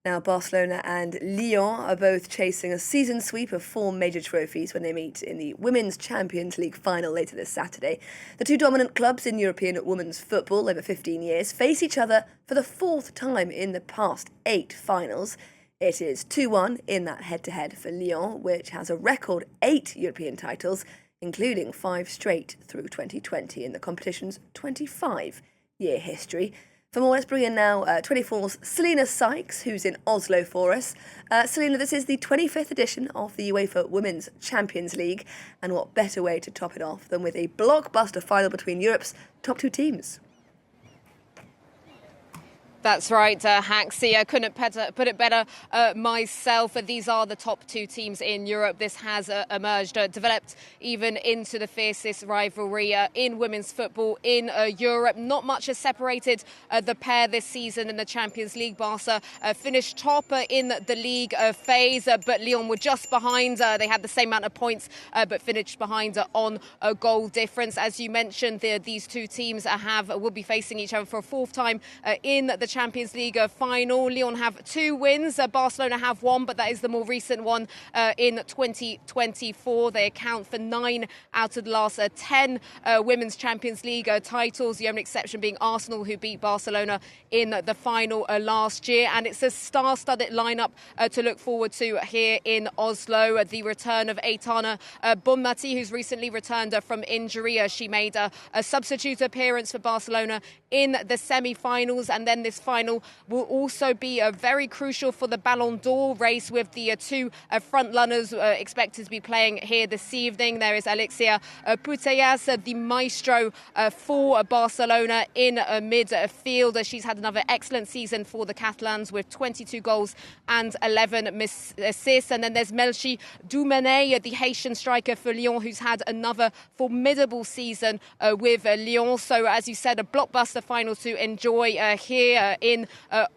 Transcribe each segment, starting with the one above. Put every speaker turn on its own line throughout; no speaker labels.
Now, Barcelona and Lyon are both chasing a season sweep of four major trophies when they meet in the Women's Champions League final later this Saturday. The two dominant clubs in European women's football over 15 years face each other for the fourth time in the past 8 finals. It is 2-1 in that head-to-head for Lyon, which has a record 8 European titles, including 5 straight through 2020 in the competition's 25-year history. For more, let's bring in now 24's Selena Sykes, who's in Oslo for us. Selena, this is the 25th edition of the UEFA Women's Champions League, and what better way to top it off than with a blockbuster final between Europe's top 2 teams?
That's right, Haxie. I couldn't put it better myself. These are the top 2 teams in Europe. This has emerged, developed even into the fiercest rivalry in women's football in Europe. Not much has separated the pair this season in the Champions League. Barca finished top in the league phase, but Lyon were just behind. They had the same amount of points, but finished behind on a goal difference. As you mentioned, these two teams will be facing each other for a 4th time in the Champions League final. Lyon have 2 wins. Barcelona have 1, but that is the more recent one in 2024. They account for 9 out of the last 10 Women's Champions League titles, the only exception being Arsenal, who beat Barcelona in the final last year. And it's a star-studded lineup to look forward to here in Oslo. The return of Aitana Bonmati, who's recently returned from injury. She made a substitute appearance for Barcelona in the semi-finals, and then this final will also be very crucial for the Ballon d'Or race, with the 2 front-runners expected to be playing here this evening. There is Alexia Putellas, the maestro for Barcelona in midfield. She's had another excellent season for the Catalans with 22 goals and 11 assists. And then there's Melchi Doumenay, the Haitian striker for Lyon, who's had another formidable season with Lyon. So, as you said, a blockbuster final to enjoy here in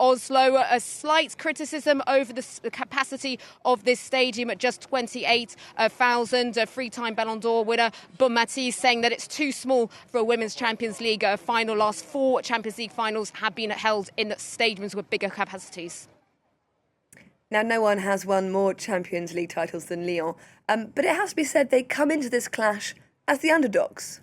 Oslo. A slight criticism over the capacity of this stadium at just 28,000. 3-time Ballon d'Or winner Bonmati saying that it's too small for a Women's Champions League final. Last 4 Champions League finals have been held in stadiums with bigger capacities.
Now, no one has won more Champions League titles than Lyon, but it has to be said they come into this clash as the underdogs.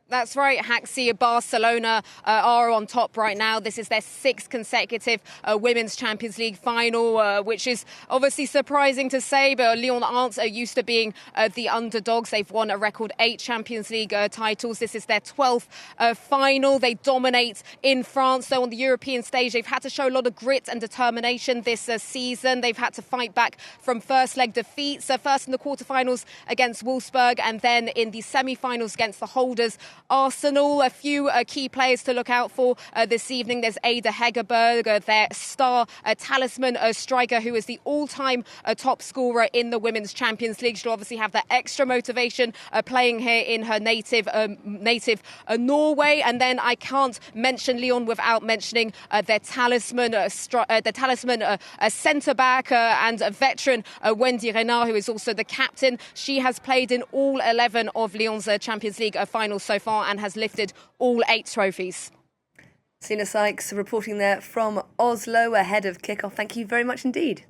That's right, Haxie. Barcelona are on top right now. This is their 6th consecutive Women's Champions League final, which is obviously surprising to say, but Lyon aren't used to being the underdogs. They've won a record 8 Champions League titles. This is their 12th final. They dominate in France. So on the European stage, they've had to show a lot of grit and determination this season. They've had to fight back from first leg defeats, first in the quarterfinals against Wolfsburg, and then in the semi-finals against the holders Arsenal. A few key players to look out for this evening. There's Ada Hegerberg, their star talisman striker, who is the all-time top scorer in the Women's Champions League. She'll obviously have that extra motivation playing here in her native Norway. And then I can't mention Lyon without mentioning their talisman centre-back and veteran Wendy Renard, who is also the captain. She has played in all 11 of Lyon's Champions League finals so far and has lifted all 8 trophies.
Selena Sykes reporting there from Oslo ahead of kickoff. Thank you very much indeed.